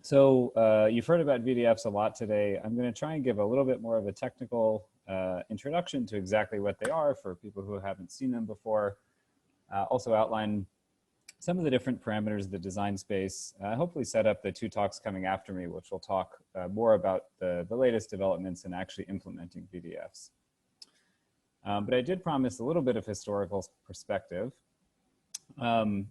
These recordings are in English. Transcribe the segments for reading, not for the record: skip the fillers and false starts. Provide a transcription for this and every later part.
So you've heard about VDFs a lot today. I'm going to try and give a little bit more of a technical introduction to exactly what they are for people who haven't seen them before. Also outline some of the different parameters of the design space. Hopefully set up the two talks coming after me, which will talk more about the latest developments in actually implementing VDFs. But I did promise a little bit of historical perspective. I'll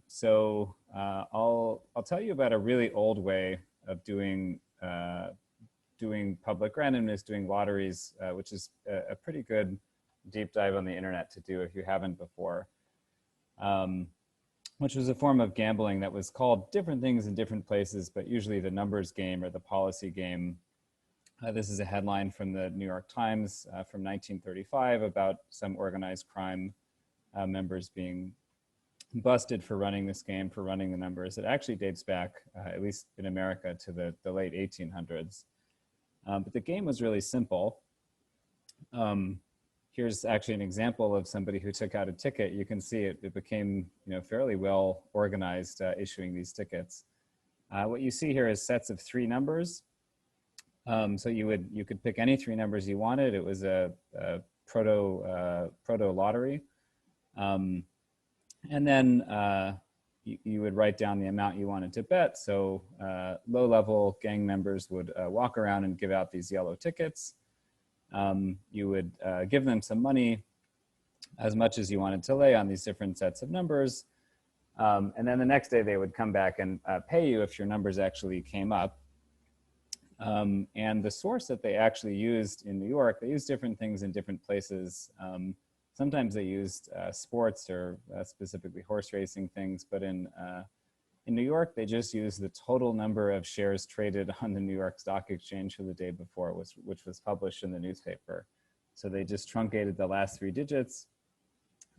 tell you about a really old way of doing public randomness, doing lotteries, which is a pretty good deep dive on the internet to do if you haven't before, which was a form of gambling that was called different things in different places, but usually the numbers game or the policy game. This is a headline from the New York Times from 1935 about some organized crime members being busted for running this game, for running the numbers. It actually dates back, at least in America, to the late 1800s. But the game was really simple. Here's actually an example of somebody who took out a ticket. You can see it became fairly well organized issuing these tickets. What you see here is sets of 3 numbers. So you could pick any 3 numbers you wanted. It was a proto lottery. And then you would write down the amount you wanted to bet. So low-level gang members would walk around and give out these yellow tickets. You would give them some money, as much as you wanted to lay on these different sets of numbers. And then the next day they would come back and pay you if your numbers actually came up. And the source that they actually used in New York, they used different things in different places. Sometimes they used sports or specifically horse racing things, but in New York, they just used the total number of shares traded on the New York Stock Exchange for the day before, which was published in the newspaper. So they just truncated the last 3 digits,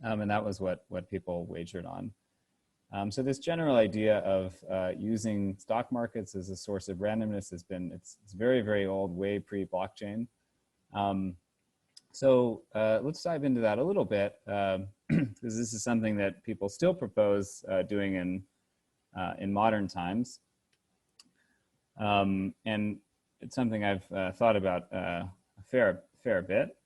and that was what people wagered on. So this general idea of using stock markets as a source of randomness has been, it's very, very old, way pre-blockchain. So let's dive into that a little bit, because this is something that people still propose doing in modern times. And it's something I've thought about a fair bit.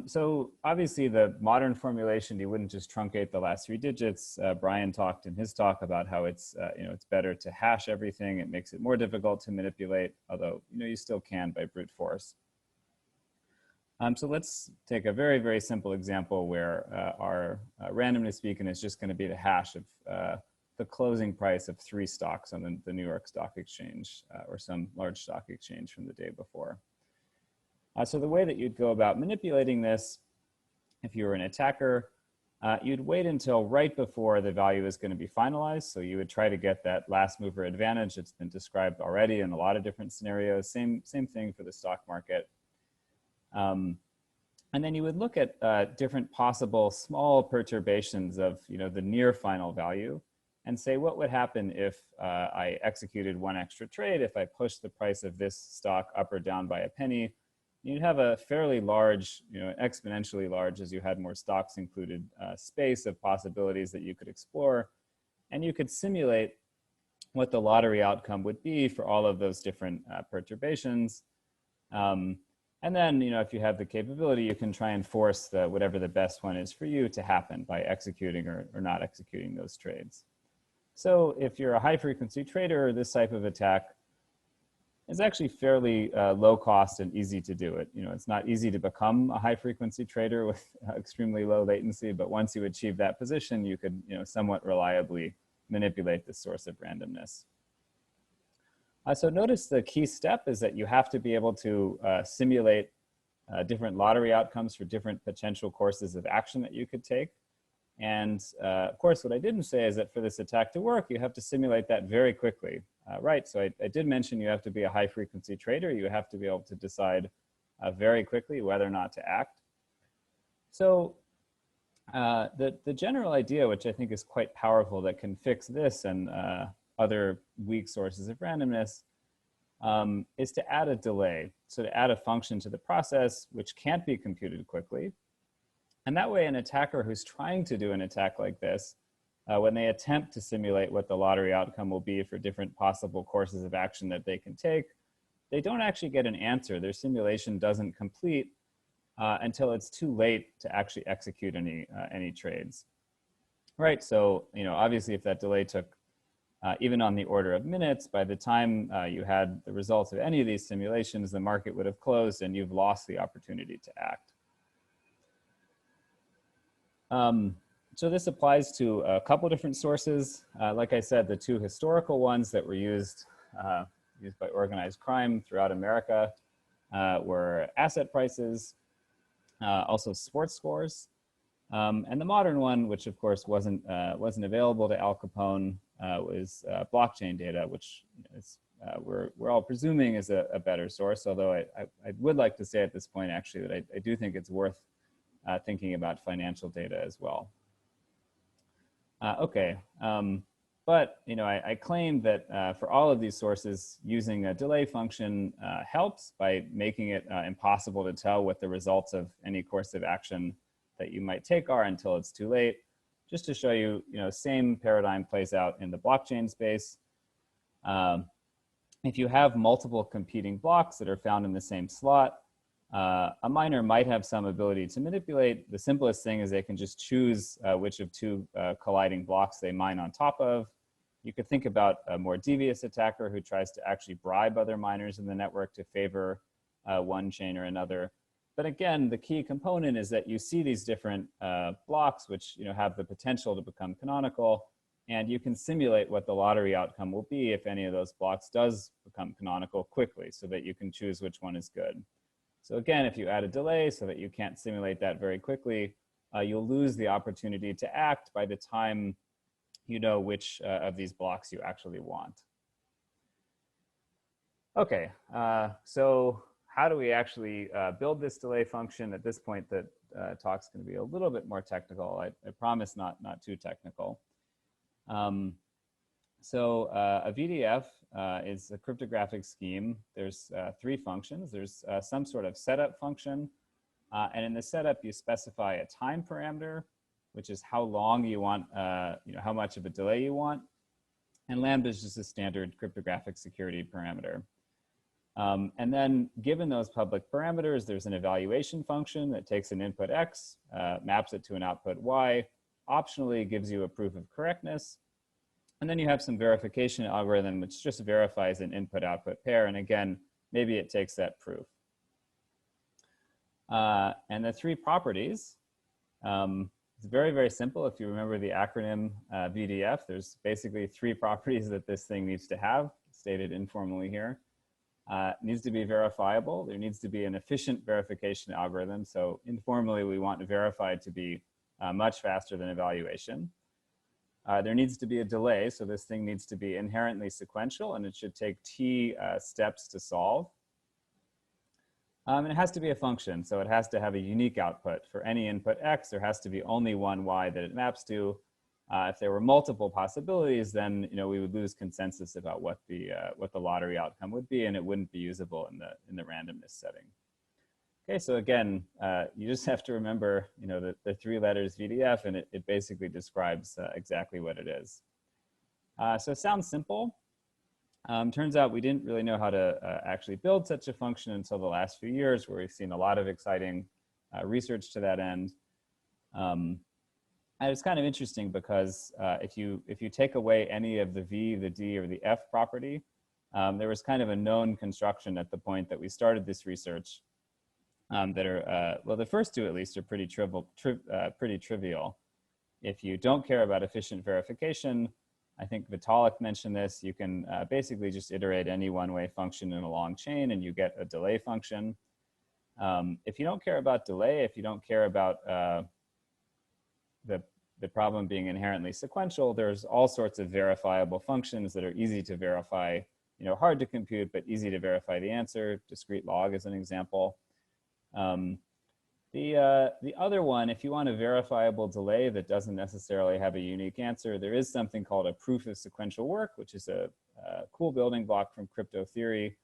So obviously the modern formulation, you wouldn't just truncate the last 3 digits. Brian talked in his talk about how it's better to hash everything. It makes it more difficult to manipulate, although you still can by brute force. So let's take a very, very simple example where our randomness beacon is just going to be the hash of the closing price of 3 stocks on the New York Stock Exchange or some large stock exchange from the day before. So the way that you'd go about manipulating this, if you were an attacker, you'd wait until right before the value is going to be finalized. So you would try to get that last mover advantage. It's been described already in a lot of different scenarios. Same thing for the stock market. And then you would look at different possible small perturbations of the near final value and say, what would happen if I executed 1 extra trade, if I pushed the price of this stock up or down by a penny. You'd have a fairly large, exponentially large, as you had more stocks included, space of possibilities that you could explore. And you could simulate what the lottery outcome would be for all of those different perturbations. And then, if you have the capability, you can try and force whatever the best one is for you to happen by executing or not executing those trades. So if you're a high frequency trader, this type of attack is actually fairly low cost and easy to do it. It's not easy to become a high frequency trader with extremely low latency, but once you achieve that position, you could somewhat reliably manipulate the source of randomness. So notice the key step is that you have to be able to simulate different lottery outcomes for different potential courses of action that you could take. And of course, what I didn't say is that for this attack to work, you have to simulate that very quickly. Right, so I did mention you have to be a high frequency trader. You have to be able to decide very quickly whether or not to act. So the general idea, which I think is quite powerful, that can fix this and other weak sources of randomness, is to add a delay. So to add a function to the process which can't be computed quickly. And that way an attacker who's trying to do an attack like this when they attempt to simulate what the lottery outcome will be for different possible courses of action that they can take, they don't actually get an answer. Their simulation doesn't complete until it's too late to actually execute any trades. Right, so obviously if that delay took even on the order of minutes, by the time you had the results of any of these simulations, the market would have closed and you've lost the opportunity to act. So this applies to a couple different sources. Like I said, the two historical ones that were used by organized crime throughout America were asset prices, also sports scores. And the modern one, which of course wasn't available to Al Capone, was blockchain data, which is, we're all presuming is a better source. Although I would like to say at this point actually that I do think it's worth thinking about financial data as well. Okay, but I claim that for all of these sources, using a delay function helps by making it impossible to tell what the results of any course of action that you might take are until it's too late. Just to show you, same paradigm plays out in the blockchain space. If you have multiple competing blocks that are found in the same slot, a miner might have some ability to manipulate. The simplest thing is they can just choose which of two colliding blocks they mine on top of. You could think about a more devious attacker who tries to actually bribe other miners in the network to favor one chain or another. But again, the key component is that you see these different blocks which have the potential to become canonical, and you can simulate what the lottery outcome will be if any of those blocks does become canonical quickly, so that you can choose which one is good. So again, if you add a delay so that you can't simulate that very quickly, you'll lose the opportunity to act by the time you know which of these blocks you actually want. Okay, so how do we actually build this delay function? At this point, the talk's going to be a little bit more technical. I promise not too technical. So a VDF is a cryptographic scheme. There's three functions. There's some sort of setup function. And in the setup, you specify a time parameter, which is how long you want, how much of a delay you want. And lambda is just a standard cryptographic security parameter. And then given those public parameters, there's an evaluation function that takes an input X, maps it to an output Y, optionally gives you a proof of correctness. And then you have some verification algorithm which just verifies an input-output pair. And again, maybe it takes that proof. And the three properties, it's very, very simple. If you remember the acronym VDF, there's basically three properties that this thing needs to have, stated informally here. It needs to be verifiable. There needs to be an efficient verification algorithm. So informally, we want verified to be much faster than evaluation. There needs to be a delay. So this thing needs to be inherently sequential, and it should take t steps to solve. And it has to be a function. So it has to have a unique output. For any input X, there has to be only one Y that it maps to. If there were multiple possibilities, then we would lose consensus about what the lottery outcome would be, and it wouldn't be usable in the randomness setting. Okay, so again, you just have to remember the three letters VDF, and it basically describes exactly what it is. So it sounds simple. Turns out we didn't really know how to actually build such a function until the last few years, where we've seen a lot of exciting research to that end. And it's kind of interesting because if you take away any of the V, the D, or the F property, there was kind of a known construction at the point that we started this research that are, well, the first two at least are pretty trivial. If you don't care about efficient verification, I think Vitalik mentioned this, you can basically just iterate any one-way function in a long chain and you get a delay function. If you don't care about delay, if you don't care about the problem being inherently sequential, there's all sorts of verifiable functions that are easy to verify, hard to compute, but easy to verify the answer. Discrete log is an example. The other one, if you want a verifiable delay that doesn't necessarily have a unique answer, there is something called a proof of sequential work, which is a cool building block from crypto theory.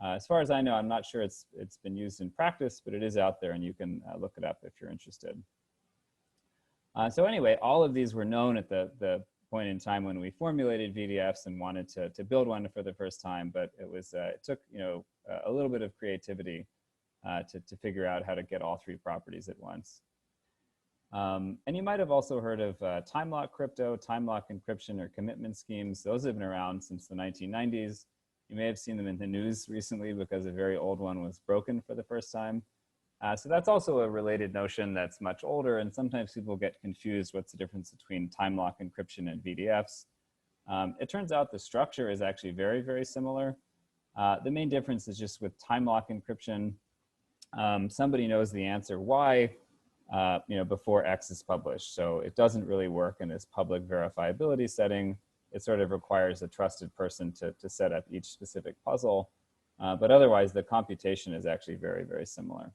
As far as I know, I'm not sure it's been used in practice, but it is out there and you can look it up if you're interested. So anyway, all of these were known at the point in time when we formulated VDFs and wanted to build one for the first time, but it took a little bit of creativity to figure out how to get all three properties at once. And you might have also heard of timelock crypto, timelock encryption, or commitment schemes. Those have been around since the 1990s. You may have seen them in the news recently because a very old one was broken for the first time. So that's also a related notion that's much older, and sometimes people get confused what's the difference between timelock encryption and VDFs. It turns out the structure is actually very, very similar. The main difference is just with timelock encryption, somebody knows the answer Y before X is published. So it doesn't really work in this public verifiability setting. It sort of requires a trusted person to set up each specific puzzle. But otherwise, the computation is actually very, very similar.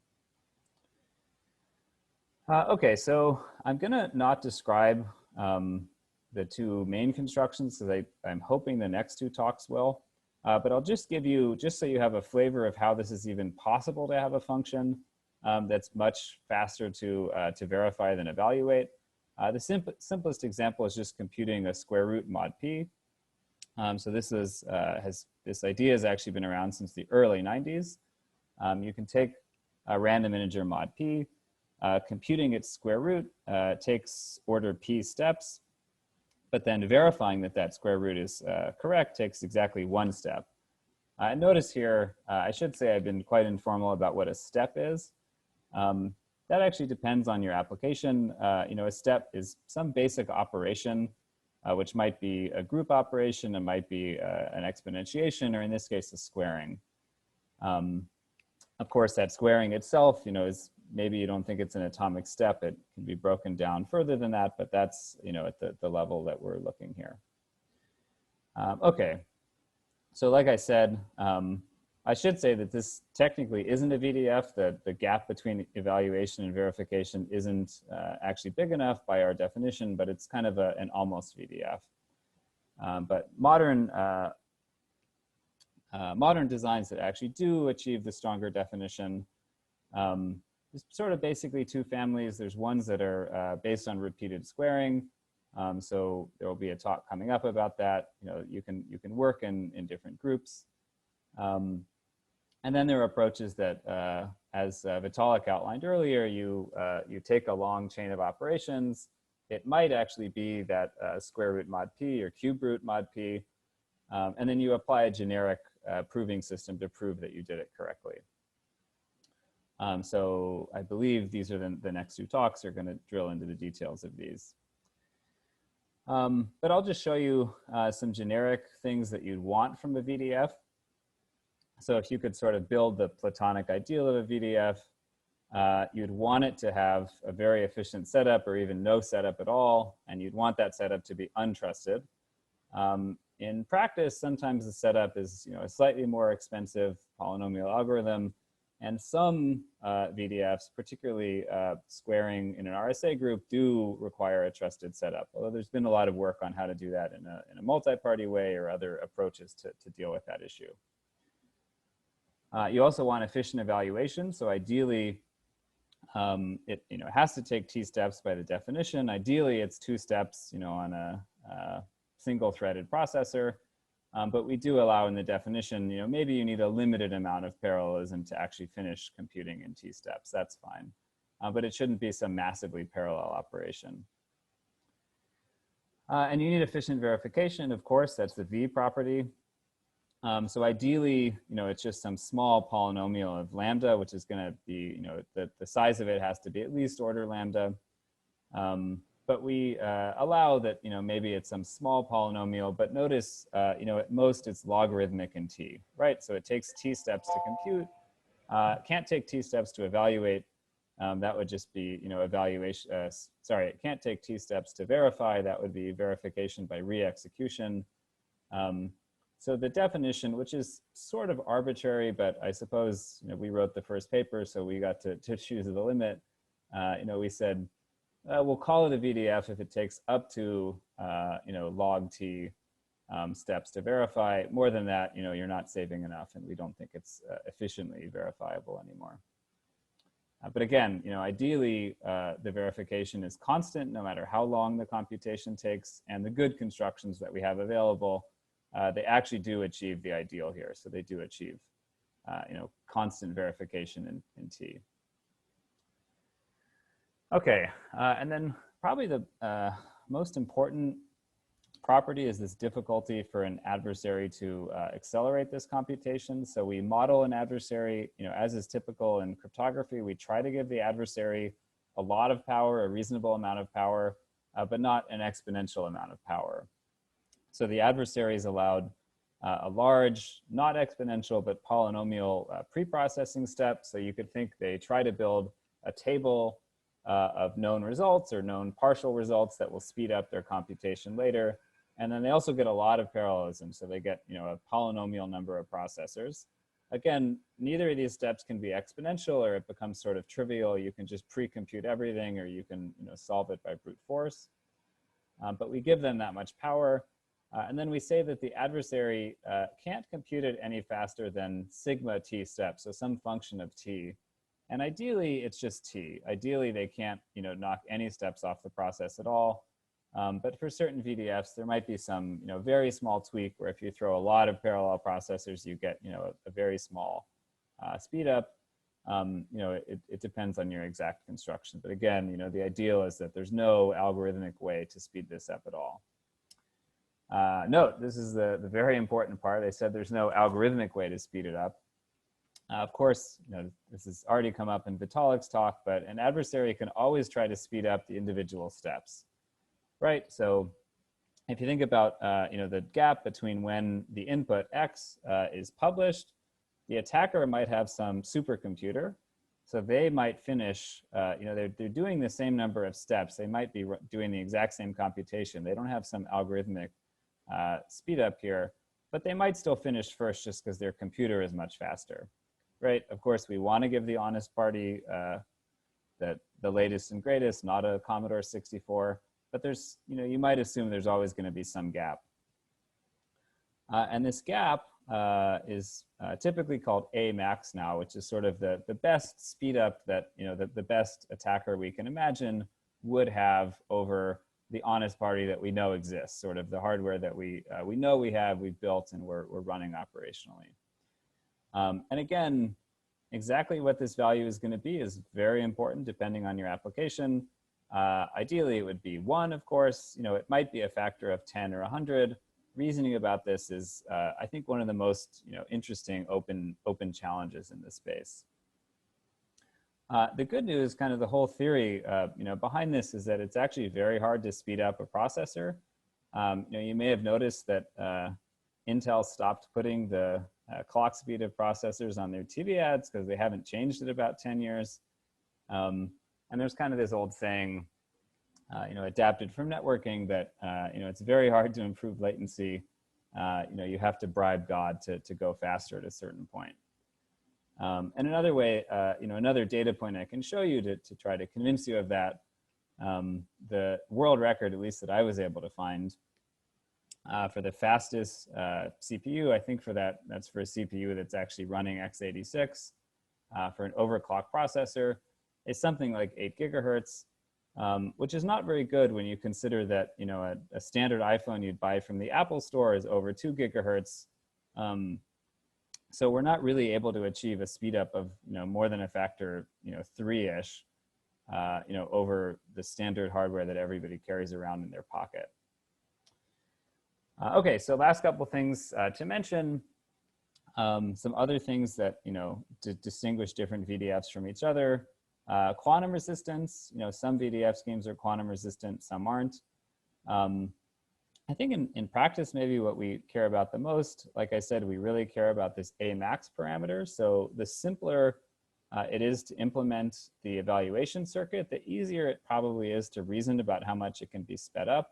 Okay, so I'm gonna not describe the two main constructions because I'm hoping the next two talks will. But I'll just give you, just so you have a flavor of how this is even possible to have a function that's much faster to verify than evaluate. The simplest example is just computing a square root mod p. So this is, this idea has actually been around since the early 90s. You can take a random integer mod p, computing its square root takes order p steps, but then verifying that that square root is correct takes exactly one step. Notice here, I should say I've been quite informal about what a step is. That actually depends on your application. A step is some basic operation, which might be a group operation, it might be an exponentiation, or in this case, a squaring. Of course, that squaring itself, is maybe you don't think it's an atomic step. It can be broken down further than that, but that's at the level that we're looking here. Okay, so like I said, I should say that this technically isn't a VDF. The gap between evaluation and verification isn't actually big enough by our definition, but it's kind of an almost VDF. But modern designs that actually do achieve the stronger definition, there's sort of basically two families. There's ones that are based on repeated squaring. So there will be a talk coming up about that. You can work in different groups. And then there are approaches that, as Vitalik outlined earlier, you take a long chain of operations. It might actually be that square root mod p or cube root mod p, and then you apply a generic proving system to prove that you did it correctly. So I believe these are the next two talks are going to drill into the details of these. But I'll just show you some generic things that you'd want from a VDF. So if you could sort of build the Platonic ideal of a VDF, you'd want it to have a very efficient setup or even no setup at all, and you'd want that setup to be untrusted. In practice, sometimes the setup is a slightly more expensive polynomial algorithm, and some VDFs, particularly squaring in an RSA group, do require a trusted setup, although there's been a lot of work on how to do that in a multi-party way or other approaches to deal with that issue. You also want efficient evaluation. So ideally, it has to take t steps by the definition. Ideally, it's 2 steps on a single-threaded processor. But we do allow in the definition, maybe you need a limited amount of parallelism to actually finish computing in t steps. That's fine. But it shouldn't be some massively parallel operation. And you need efficient verification, of course. That's the V property. So ideally, it's just some small polynomial of lambda, which is going to be, the size of it has to be at least order lambda. But we allow that, maybe it's some small polynomial, but notice, at most it's logarithmic in t, right? So it takes t steps to compute, can't take t steps to evaluate. That would just be, evaluation, sorry, it can't take t steps to verify. That would be verification by re-execution. So the definition, which is sort of arbitrary, but I suppose we wrote the first paper, so we got to choose the limit. We said we'll call it a VDF if it takes up to log t steps to verify. More than that, you're not saving enough, and we don't think it's efficiently verifiable anymore. But again, ideally, the verification is constant no matter how long the computation takes, and the good constructions that we have available, they actually do achieve the ideal here. So they do achieve, constant verification in T. Okay, and then probably the most important property is this difficulty for an adversary to accelerate this computation. So we model an adversary, as is typical in cryptography, we try to give the adversary a lot of power, a reasonable amount of power, but not an exponential amount of power. So the adversary is allowed a large, not exponential, but polynomial preprocessing step. So you could think they try to build a table of known results or known partial results that will speed up their computation later. And then they also get a lot of parallelism. So they get, a polynomial number of processors. Again, neither of these steps can be exponential, or it becomes sort of trivial. You can just pre-compute everything, or you can, solve it by brute force. But we give them that much power. And then we say that the adversary can't compute it any faster than sigma t steps, so some function of t. And ideally, it's just t. Ideally, they can't, knock any steps off the process at all. But for certain VDFs, there might be some, very small tweak where if you throw a lot of parallel processors, you get, a very small speed up. It depends on your exact construction. But again, the ideal is that there's no algorithmic way to speed this up at all. Note, this is the very important part. I said there's no algorithmic way to speed it up. Of course, this has already come up in Vitalik's talk, but an adversary can always try to speed up the individual steps. Right, so if you think about the gap between when the input X is published, the attacker might have some supercomputer. So they might finish, they're doing the same number of steps. They might be doing the exact same computation. They don't have some algorithmic speed up here, but they might still finish first just because their computer is much faster. Right, of course, we want to give the honest party the latest and greatest, not a Commodore 64. But there's, you might assume there's always going to be some gap. And this gap is typically called A max now, which is sort of the best speed up that, the best attacker we can imagine would have over the honest party that we know exists, sort of the hardware that we know we've built and we're running operationally. And again, exactly what this value is going to be is very important depending on your application. Ideally, it would be 1, of course. It might be a factor of 10 or 100. Reasoning about this is, I think, one of the most interesting open challenges in this space. The good news, kind of the whole theory behind this, is that it's actually very hard to speed up a processor. You may have noticed that Intel stopped putting the clock speed of processors on their TV ads because they haven't changed it about 10 years. And there's kind of this old saying, adapted from networking, that it's very hard to improve latency. You have to bribe God to go faster at a certain point. And another way, another data point I can show you to try to convince you of that, the world record, at least that I was able to find, for the fastest CPU, I think that's for a CPU that's actually running x86 for an overclock processor, is something like 8 gigahertz, which is not very good when you consider that a standard iPhone you'd buy from the Apple store is over 2 gigahertz. So we're not really able to achieve a speed up of more than a factor 3-ish over the standard hardware that everybody carries around in their pocket. Okay, so last couple things to mention. Some other things that to distinguish different VDFs from each other. Quantum resistance, some VDF schemes are quantum resistant, some aren't. I think in practice, maybe what we care about the most, like I said, we really care about this A max parameter. So the simpler it is to implement the evaluation circuit, the easier it probably is to reason about how much it can be sped up.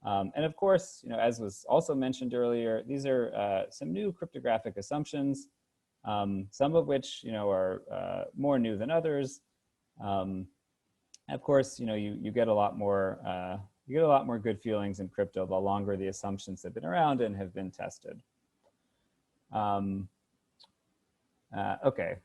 And of course, as was also mentioned earlier, these are some new cryptographic assumptions, some of which are more new than others. Of course, you get a lot more good feelings in crypto the longer the assumptions have been around and have been tested. Okay,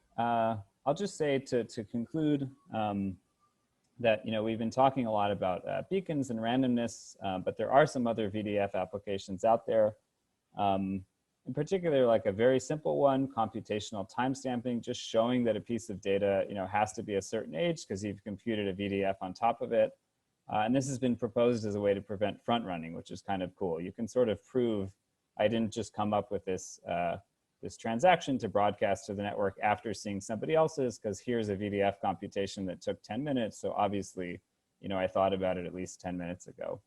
I'll just say to conclude that we've been talking a lot about beacons and randomness, but there are some other VDF applications out there. In particular, like a very simple one, computational timestamping, just showing that a piece of data has to be a certain age because you've computed a VDF on top of it. And this has been proposed as a way to prevent front running, which is kind of cool. You can sort of prove I didn't just come up with this this transaction to broadcast to the network after seeing somebody else's, because here's a VDF computation that took 10 minutes. So obviously, I thought about it at least 10 minutes ago.